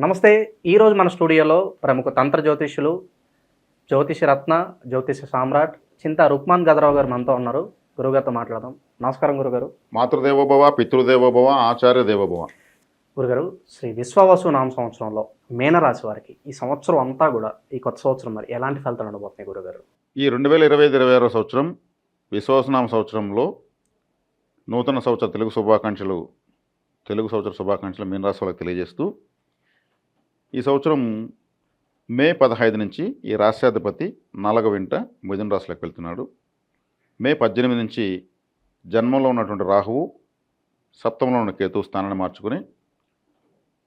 నమస్తే. ఈరోజు మన స్టూడియోలో ప్రముఖ తంత్ర జ్యోతిష్యులు, జ్యోతిష రత్న, జ్యోతిష సామ్రాట్ చింతా రుక్మాన్ గదరావు గారు మనతో ఉన్నారు. గురుగారితో మాట్లాడదాం. నమస్కారం గురుగారు. మాతృదేవోభవ, పితృదేవోభవ, ఆచార్య దేవోభవ. గురుగారు, శ్రీ విశ్వావసు నామ సంవత్సరంలో మీనరాశి వారికి ఈ సంవత్సరం అంతా కూడా ఈ కొత్త సంవత్సరం మరి ఎలాంటి ఫలితాలు ఉండబోతున్నాయి గురుగారు? ఈ 2025-26 సంవత్సరం విశ్వావసునామ సంవత్సరంలో నూతన సంవత్సర తెలుగు సంవత్సర శుభాకాంక్షలు మీనరాశి వాళ్ళకి తెలియజేస్తూ, ఈ సంవత్సరం మే 15 నుంచి ఈ రాశ్యాధిపతి 4వ ఇంట మిథున రాశిలోకి వెళ్తున్నాడు. మే 18 నుంచి జన్మంలో ఉన్నటువంటి రాహువు సప్తమంలో ఉన్న కేతువు స్థానాన్ని మార్చుకుని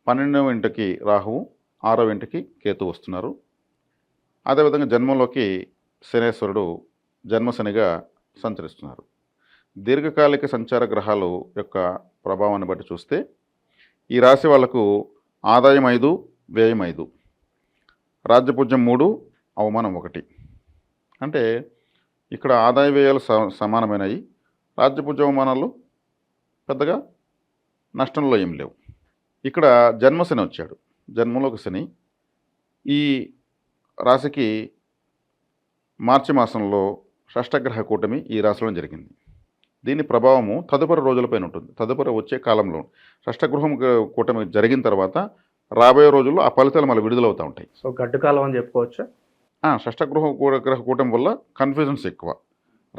12వ ఇంటికి రాహువు, 6వ ఇంటికి కేతువు వస్తున్నారు. అదేవిధంగా జన్మంలోకి శనేశ్వరుడు జన్మశనిగా సంచరిస్తున్నారు. దీర్ఘకాలిక సంచార గ్రహాల యొక్క ప్రభావాన్ని బట్టి చూస్తే ఈ రాశి వాళ్లకు ఆదాయం 5, వ్యయం 5, రాజ్యపూజ్యం 3, అవమానం 1. అంటే ఇక్కడ ఆదాయ వ్యయాలు సమానమైనవి. రాజ్యపూజ్య అవమానాలు పెద్దగా నష్టంలో ఏం లేవు. ఇక్కడ జన్మశని వచ్చాడు, జన్మంలోకి శని. ఈ రాశికి మార్చి మాసంలో షష్టగ్రహ కూటమి ఈ రాశిలో జరిగింది. దీని ప్రభావము తదుపరి రోజులపైన ఉంటుంది. తదుపరి వచ్చే కాలంలో షష్టగృహం కూటమి జరిగిన తర్వాత రాబోయే రోజుల్లో ఆ ఫలితాలు మళ్ళీ విడుదలవుతూ ఉంటాయి. సో గడ్డు కాలం అని చెప్పుకోవచ్చు. గ్రహ కూటమి వల్ల కన్ఫ్యూజన్స్ ఎక్కువ.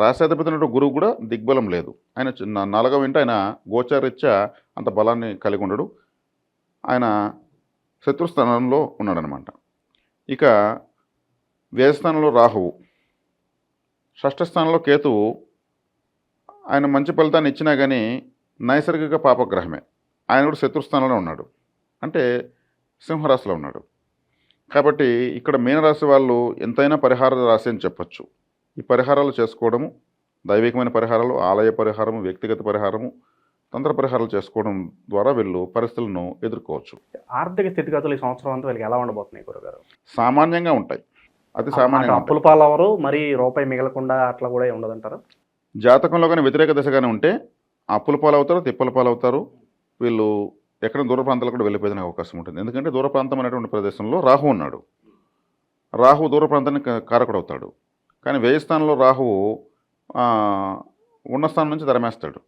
రాశాధిపతి గురువు కూడా దిగ్బలం లేదు. ఆయన 4వ ఇంట ఆయన గోచారీత్యా అంత బలాన్ని కలిగి ఉండడు. ఆయన శత్రుస్థానంలో ఉన్నాడనమాట. ఇక వ్యయస్థానంలో రాహువు, షష్ఠస్థానంలో కేతువు. ఆయన మంచి ఫలితాన్ని ఇచ్చినా కానీ నైసర్గిక పాపగ్రహమే. ఆయన కూడా శత్రుస్థానంలో ఉన్నాడు, అంటే సింహరాశిలో ఉన్నాడు. కాబట్టి ఇక్కడ మీనరాశి వాళ్ళు ఎంతైనా పరిహార రాశి అని చెప్పచ్చు. ఈ పరిహారాలు చేసుకోవడము, దైవికమైన పరిహారాలు, ఆలయ పరిహారము, వ్యక్తిగత పరిహారము, తంత్ర పరిహారాలు చేసుకోవడం ద్వారా వీళ్ళు పరిస్థితులను ఎదుర్కోవచ్చు. ఆర్థిక స్థితిగతులు ఈ సంవత్సరం అంతా వీళ్ళకి ఎలా ఉండబోతున్నాయి గురుగారు? సామాన్యంగా ఉంటాయి, అతి సామాన్యంగా. అప్పుల పాలవరు, మరి రూపాయి మిగలకుండా అట్లా కూడా ఉండదంటారు. జాతకంలో కానీ వ్యతిరేక దశగానే ఉంటే అప్పుల పాలవుతారు, తిప్పల పాలవుతారు. వీళ్ళు ఎక్కడ దూర ప్రాంతాలకు కూడా వెళ్ళిపోయేందుకు అవకాశం ఉంటుంది. ఎందుకంటే దూర ప్రాంతం అనేటువంటి ప్రదేశంలో రాహు ఉన్నాడు. రాహు దూర ప్రాంతానికి కారకుడు అవుతాడు. కానీ వ్యయస్థానంలో రాహువు ఉన్న స్థానం నుంచి తరమేస్తాడు.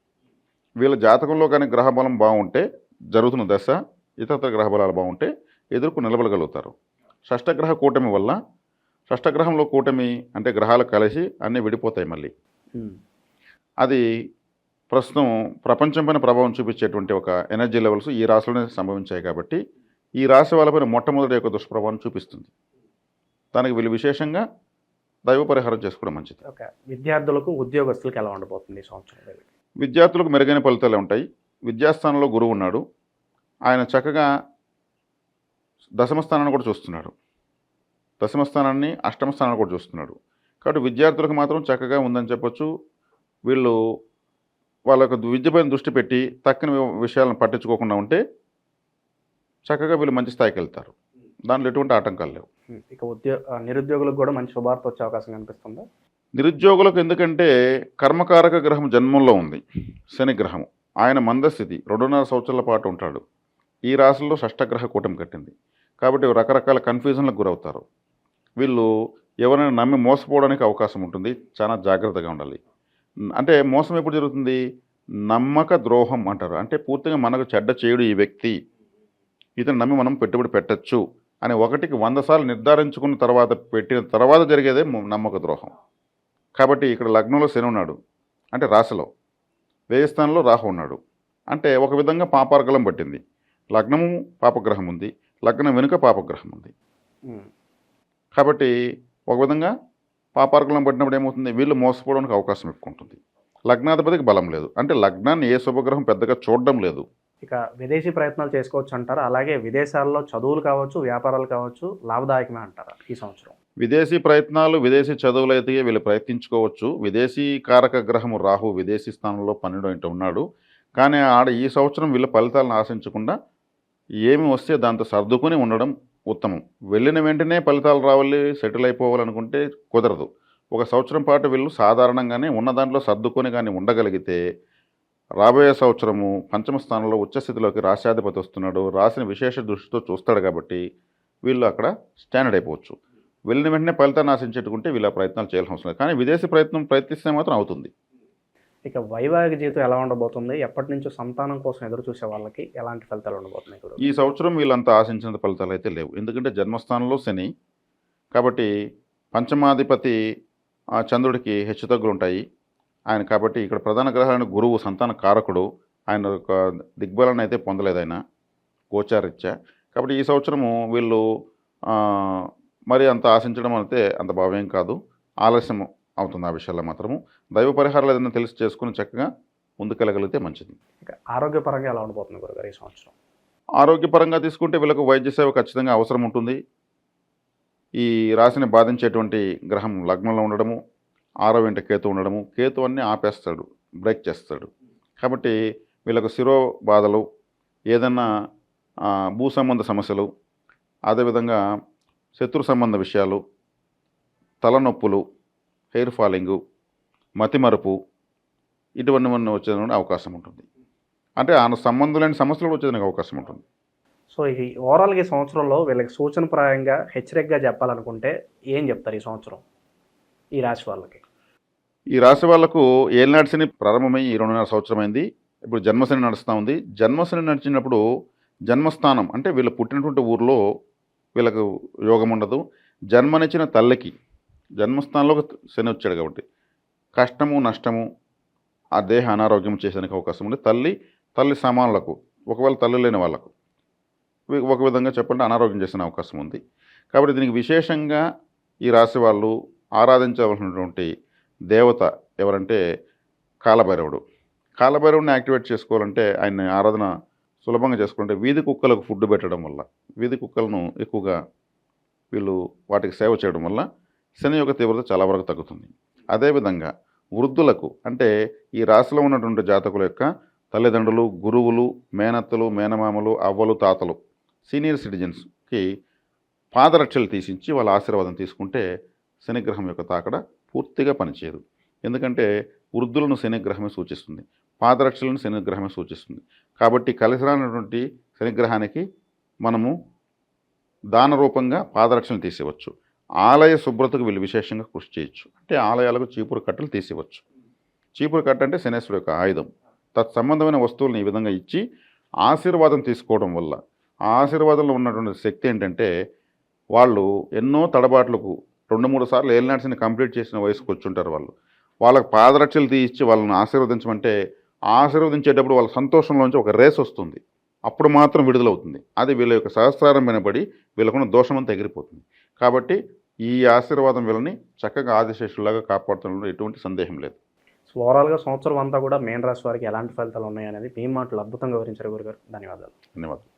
వీళ్ళ జాతకంలో కానీ గ్రహబలం బాగుంటే, జరుగుతున్న దశ ఇతర గ్రహబలాలు బాగుంటే ఎదుర్కొ నిలబడగలుగుతారు. షష్టగ్రహ కూటమి వల్ల, షష్టగ్రహంలో కూటమి అంటే గ్రహాలు కలిసి అన్నీ విడిపోతాయి మళ్ళీ. అది ప్రస్తుతం ప్రపంచం పైన ప్రభావం చూపించేటువంటి ఒక ఎనర్జీ లెవెల్స్ ఈ రాశిలోనే సంభవించాయి. కాబట్టి ఈ రాశి వాళ్ళపైన మొట్టమొదటి యొక్క దుష్ప్రభావం చూపిస్తుంది. దానికి వీళ్ళు విశేషంగా దైవ పరిహారం చేసుకోవడం మంచిది. ఓకే. విద్యార్థులకు, ఉద్యోగస్తులకు ఎలా ఉండబోతుంది ఈ సంవత్సరం? విద్యార్థులకు మెరుగైన ఫలితాలు ఉంటాయి. విద్యాస్థానంలో గురువు ఉన్నాడు. ఆయన చక్కగా దశమ స్థానాన్ని కూడా చూస్తున్నాడు. దశమ స్థానాన్ని, అష్టమ స్థానాన్ని కూడా చూస్తున్నాడు. కాబట్టి విద్యార్థులకు మాత్రం చక్కగా ఉందని చెప్పొచ్చు. వీళ్ళు వాళ్ళ యొక్క విద్యపైన దృష్టి పెట్టి తక్కిన విషయాలను పట్టించుకోకుండా ఉంటే చక్కగా వీళ్ళు మంచి స్థాయికి వెళ్తారు. దాంట్లో ఎటువంటి ఆటంకాలు లేవు. ఇక నిరుద్యోగులకు కూడా మంచి శుభార్త వచ్చే అవకాశం కనిపిస్తుందా? నిరుద్యోగులకు ఎందుకంటే కర్మకారక గ్రహం జన్మంలో ఉంది, శని గ్రహము. ఆయన మందస్థితి 2.5 సంవత్సరాల పాటు ఉంటాడు. ఈ రాశిలో షష్టగ్రహ కూటమి కట్టింది. కాబట్టి రకరకాల కన్ఫ్యూజన్లకు గురవుతారు. వీళ్ళు ఎవరైనా నమ్మి మోసపోవడానికి అవకాశం ఉంటుంది. చాలా జాగ్రత్తగా ఉండాలి. అంటే మోసం ఎప్పుడు జరుగుతుంది? నమ్మక ద్రోహం అంటారు. అంటే పూర్తిగా మనకు చెడ్డ చేయుడు ఈ వ్యక్తి, ఇతను నమ్మి మనం పెట్టుబడి పెట్టచ్చు అని 1కి 100 సార్లు నిర్ధారించుకున్న తర్వాత పెట్టిన తర్వాత జరిగేదే నమ్మక ద్రోహం. కాబట్టి ఇక్కడ లగ్నంలో శని ఉన్నాడు, అంటే రాశిలో. వ్యయస్థానంలో రాహు ఉన్నాడు, అంటే ఒక విధంగా పాపార్గలం పట్టింది. లగ్నము పాపగ్రహం ఉంది, లగ్నం వెనుక పాపగ్రహం ఉంది. కాబట్టి ఒక విధంగా పాపార్గలం పట్టినప్పుడు ఏమవుతుంది? వీళ్ళు మోసపోవడానికి అవకాశం ఎక్కువ ఉంటుంది. లగ్నాధిపతికి బలం లేదు, అంటే లగ్నాన్ని ఏ శుభగ్రహం పెద్దగా చూడడం లేదు. ఇక విదేశీ ప్రయత్నాలు చేసుకోవచ్చు అంటారా? అలాగే విదేశాల్లో చదువులు కావచ్చు, వ్యాపారాలు కావచ్చు, లాభదాయకమే అంటారా ఈ సంవత్సరం? విదేశీ ప్రయత్నాలు, విదేశీ చదువులు అయితే వీళ్ళు ప్రయత్నించుకోవచ్చు. విదేశీ కారక గ్రహము రాహు విదేశీ స్థానంలో 12వ ఇంట ఉన్నాడు. కానీ ఈ సంవత్సరం వీళ్ళ ఫలితాలను ఆశించకుండా ఏమి వస్తే దాంతో సర్దుకొని ఉండడం ఉత్తమం. వెళ్ళిన వెంటనే ఫలితాలు రావాలి, సెటిల్ అయిపోవాలనుకుంటే కుదరదు. ఒక సంవత్సరం పాటు వీళ్ళు సాధారణంగానే ఉన్న దాంట్లో సర్దుకొని కానీ ఉండగలిగితే రాబోయే సంవత్సరము పంచమ స్థానంలో ఉచ్చస్థితిలోకి రాశ్యాధిపతి వస్తున్నాడు. రాశిని విశేష దృష్టితో చూస్తాడు కాబట్టి వీళ్ళు అక్కడ స్టాండర్డ్ అయిపోవచ్చు. వెళ్ళిన వెంటనే ఫలితాన్ని ఆశించేట్టుకుంటే వీళ్ళ ప్రయత్నాలు చేయాల్సిన అవసరం లేదు. కానీ విదేశీ ప్రయత్నిస్తే మాత్రం అవుతుంది. ఇక వైవాహిక జీవితం ఎలా ఉండబోతుంది? ఎప్పటి నుంచో సంతానం కోసం ఎదురు చూసే వాళ్ళకి ఎలాంటి ఫలితాలు ఉండబోతున్నాయి గురువు? ఈ సంవత్సరం వీళ్ళంతా ఆశించిన ఫలితాలు అయితే లేవు. ఎందుకంటే జన్మస్థానంలో శని కాబట్టి పంచమాధిపతి చంద్రుడికి హెచ్చుతగ్గులు ఉంటాయి ఆయన. కాబట్టి ఇక్కడ ప్రధాన గ్రహాలను గురువు సంతాన కారకుడు, ఆయన ఒక దిగ్బలాన్ని అయితే పొందలేదు ఆయన గోచారీత్యా. కాబట్టి ఈ సంవత్సరము వీళ్ళు మరి అంత ఆశించడం అయితే అంత భావ్యం కాదు, ఆలస్యం అవుతుంది ఆ విషయాల్లో మాత్రము. దైవ పరిహారాలు ఏదైనా తెలిసి చేసుకుని చక్కగా ముందుకెళ్ళగలిగితే మంచిది. ఇక ఆరోగ్యపరంగా ఎలా ఉండబోతుంది గురుగారు ఈ సంవత్సరం? ఆరోగ్యపరంగా తీసుకుంటే వీళ్ళకు వైద్య సేవ ఖచ్చితంగా అవసరం ఉంటుంది. ఈ రాశిని బాధించేటువంటి గ్రహం లగ్నంలో ఉండడము, 6వ ఇంట కేతు ఉండడము, కేతు అన్నీ ఆపేస్తాడు, బ్రేక్ చేస్తాడు. కాబట్టి వీళ్ళకు శిరో బాధలు, ఏదన్నా భూ సంబంధ సమస్యలు, అదేవిధంగా శత్రు సంబంధ విషయాలు, తలనొప్పులు, హెయిర్ ఫాలింగు, మతిమరుపు ఇటువంటివన్నీ వచ్చేదానికి అవకాశం ఉంటుంది. అంటే ఆ సంబంధం లేని సమస్యలు వచ్చేదానికి అవకాశం ఉంటుంది. సో ఈ ఓవరాల్గా ఈ సంవత్సరంలో వీళ్ళకి సూచనప్రాయంగా హెచ్చరికగా చెప్పాలనుకుంటే ఏం చెప్తారు ఈ సంవత్సరం ఈ రాశి వాళ్ళకి? ఈ రాశి వాళ్లకు ఏలినాటి శని ప్రారంభమై 2.5 సంవత్సరం అయింది. ఇప్పుడు జన్మశని నడుస్తూ ఉంది. జన్మశని నడిచినప్పుడు జన్మస్థానం అంటే వీళ్ళు పుట్టినటువంటి ఊర్లో వీళ్ళకు యోగం ఉండదు. జన్మనిచ్చిన తల్లికి జన్మస్థానంలోకి శని వచ్చాడు కాబట్టి కష్టము నష్టము, ఆ దేహ అనారోగ్యం చేసేందుకు అవకాశం ఉంది. తల్లి సమానులకు, ఒకవేళ తల్లి లేని వాళ్ళకు ఒక విధంగా చెప్పండి అనారోగ్యం చేసిన అవకాశం ఉంది. కాబట్టి దీనికి విశేషంగా ఈ రాశి వాళ్ళు ఆరాధించవలసినటువంటి దేవత ఎవరంటే కాలభైరవుడు. కాలభైరవుడిని యాక్టివేట్ చేసుకోవాలంటే ఆయన ఆరాధన సులభంగా చేసుకోవాలంటే వీధి కుక్కలకు ఫుడ్ పెట్టడం వల్ల, వీధి కుక్కలను ఎక్కువగా వీళ్ళు వాటికి సేవ చేయడం వల్ల శని యొక్క తీవ్రత చాలా వరకు తగ్గుతుంది. అదేవిధంగా వృద్ధులకు అంటే ఈ రాశిలో ఉన్నటువంటి జాతకుల యొక్క తల్లిదండ్రులు, గురువులు, మేనత్తలు, మేనమామలు, అవ్వలు, తాతలు, సీనియర్ సిటిజన్స్కి పాదరక్షలు తీసించి వాళ్ళ ఆశీర్వాదం తీసుకుంటే శనిగ్రహం యొక్క తాకడ పూర్తిగా పనిచేయదు. ఎందుకంటే వృద్ధులను శనిగ్రహమే సూచిస్తుంది, పాదరక్షలను శనిగ్రహమే సూచిస్తుంది. కాబట్టి కలిసి రానటువంటి శనిగ్రహానికి మనము దాన రూపంగా పాదరక్షలు తీసేవచ్చు. ఆలయ శుభ్రతకు వీళ్ళు విశేషంగా కృషి చేయొచ్చు. అంటే ఆలయాలకు చీపురు కట్టలు తీసేవచ్చు. చీపురు కట్ట అంటే శనేశ్వరుడు యొక్క ఆయుధం. తత్సంబంధమైన వస్తువులను ఈ విధంగా ఇచ్చి ఆశీర్వాదం తీసుకోవడం వల్ల ఆ ఆశీర్వాదంలో ఉన్నటువంటి శక్తి ఏంటంటే వాళ్ళు ఎన్నో తడబాట్లకు 2-3 సార్లు ఏలినాడ్స్ని కంప్లీట్ చేసిన వయసుకు వచ్చుంటారు. వాళ్ళకు పాదరక్షలు తీయించి వాళ్ళని ఆశీర్వదించమంటే ఆశీర్వదించేటప్పుడు వాళ్ళ సంతోషంలోంచి ఒక రేస్ వస్తుంది, అప్పుడు మాత్రం విడుదలవుతుంది. అది వీళ్ళ యొక్క సహస్రారం వినబడి వీళ్ళకున్న దోషమంతా ఎగిరిపోతుంది. కాబట్టి ఈ ఆశీర్వాదం వీళ్ళని చక్కగా ఆదిశేషులాగా కాపాడుతున్నప్పుడు ఎటువంటి సందేహం లేదు. సో ఓవరాల్గా సంవత్సరం అంతా కూడా మీన రాశి వారికి ఎలాంటి ఫలితాలు ఉన్నాయనేది మీ మాటలు అద్భుతంగా వివరించారు గురుగారు. ధన్యవాదాలు. ధన్యవాదాలు.